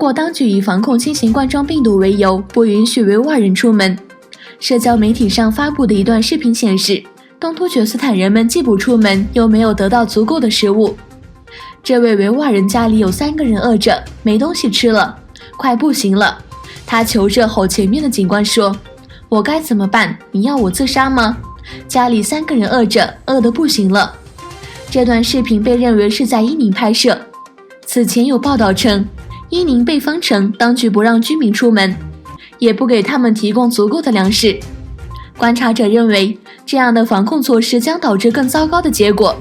国当局以防控新型冠状病毒为由，不允许维吾尔人出门。社交媒体上发布的一段视频显示，东突厥斯坦人们既不出门，又没有得到足够的食物。这位维吾尔人家里有3个人饿着，没东西吃了，快不行了。他求着吼前面的警官说：“我该怎么办？你要我自杀吗？家里3个人饿着，饿得不行了。”这段视频被认为是在伊宁拍摄。此前有报道称，伊宁被封城，当局不让居民出门，也不给他们提供足够的粮食。观察者认为，这样的防控措施将导致更糟糕的结果。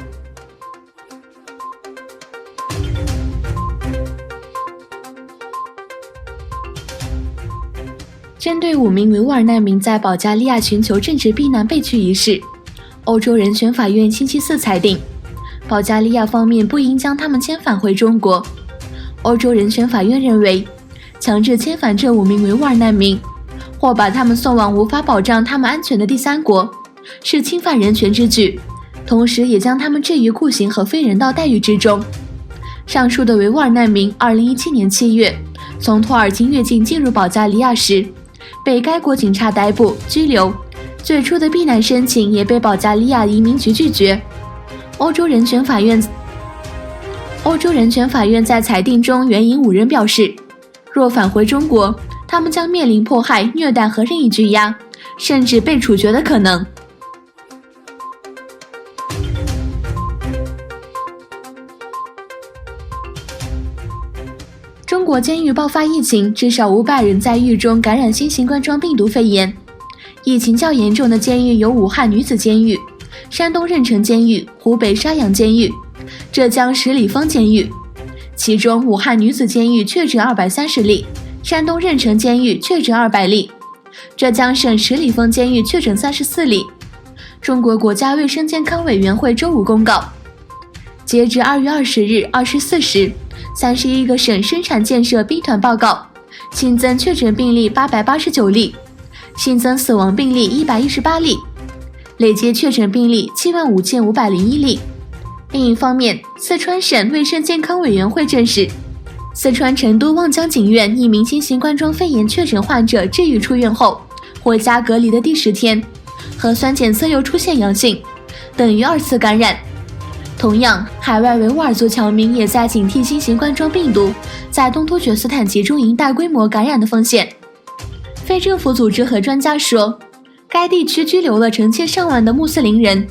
针对5名维吾尔难民在保加利亚寻求政治避难被拒一事，欧洲人权法院星期四裁定，保加利亚方面不应将他们遣返回中国。欧洲人权法院认为，强制遣返这5名维吾尔难民，或把他们送往无法保障他们安全的第三国，是侵犯人权之举，同时也将他们置于酷刑和非人道待遇之中。上述的维吾尔难民2017年7月从土耳其越境进入保加利亚时，被该国警察逮捕拘留，最初的避难申请也被保加利亚移民局拒绝。欧洲人权法院在裁定中援引5人表示，若返回中国，他们将面临迫害、虐待和任意拘押，甚至被处决的可能。中国监狱爆发疫情，至少500人在狱中感染新型冠状病毒肺炎。疫情较严重的监狱有武汉女子监狱、山东任城监狱、湖北沙洋监狱、浙江十里峰监狱。其中，武汉女子监狱确诊230例，山东任城监狱确诊200例，浙江省十里峰监狱确诊34例。中国国家卫生健康委员会周五公告，截至2月20日24时，31个省生产建设兵团报告新增确诊病例889例，新增死亡病例118例，累计确诊病例75501例。另一方面，四川省卫生健康委员会证实，四川成都望江景苑一名新型冠状肺炎确诊患者治愈出院后，回家隔离的第10天，核酸检测又出现阳性，等于2次感染。同样，海外维吾尔族侨民也在警惕新型冠状病毒在东突厥斯坦集中营大规模感染的风险。非政府组织和专家说，该地区拘留了成千上万的穆斯林人。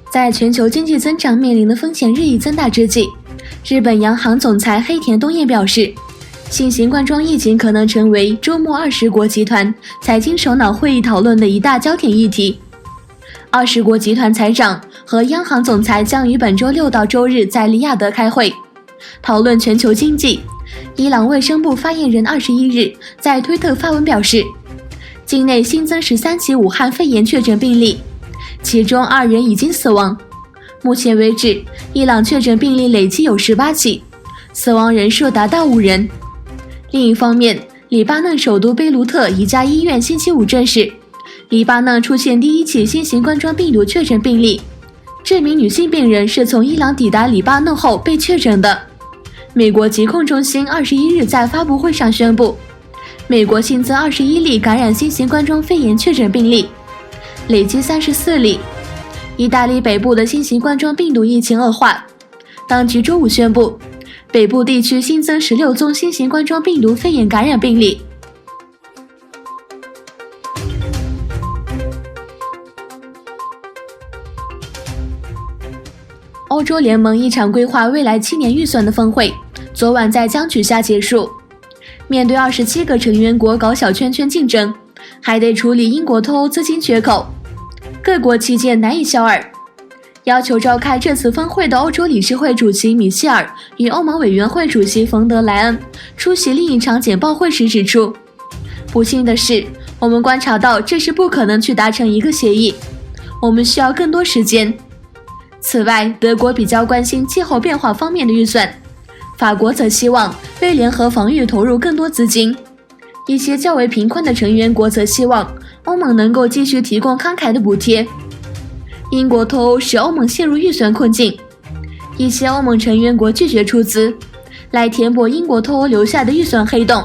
在全球经济增长面临的风险日益增大之际，日本央行总裁黑田东彦表示，新型冠状疫情可能成为周末20国集团财经首脑会议讨论的一大焦点议题。20国集团财长和央行总裁将于本周6到周日在利雅得开会，讨论全球经济。伊朗卫生部发言人21日在推特发文表示，境内新增13起武汉肺炎确诊病例，其中2人已经死亡。目前为止，伊朗确诊病例累计有18起，死亡人数达到5人。另一方面，黎巴嫩首都贝鲁特一家医院星期五证实，黎巴嫩出现第1起新型冠状病毒确诊病例，这名女性病人是从伊朗抵达黎巴嫩后被确诊的。美国疾控中心21日在发布会上宣布，美国新增21例感染新型冠状肺炎确诊病例，累计34例。意大利北部的新型冠状病毒疫情恶化，当局周五宣布，北部地区新增16宗新型冠状病毒肺炎感染病例。欧洲联盟一场规划未来7年预算的峰会，昨晚在僵局下结束。面对27个成员国搞小圈圈竞争，还得处理英国脱欧资金缺口，各国旗舰难以消耳。要求召开这次峰会的欧洲理事会主席米歇尔与欧盟委员会主席冯德莱恩出席另一场简报会时指出，不幸的是，我们观察到这是不可能去达成一个协议，我们需要更多时间。此外，德国比较关心气候变化方面的预算，法国则希望为联合防御投入更多资金。一些较为贫困的成员国则希望欧盟能够继续提供慷慨的补贴。英国脱欧使欧盟陷入预算困境，一些欧盟成员国拒绝出资，来填补英国脱欧留下的预算黑洞。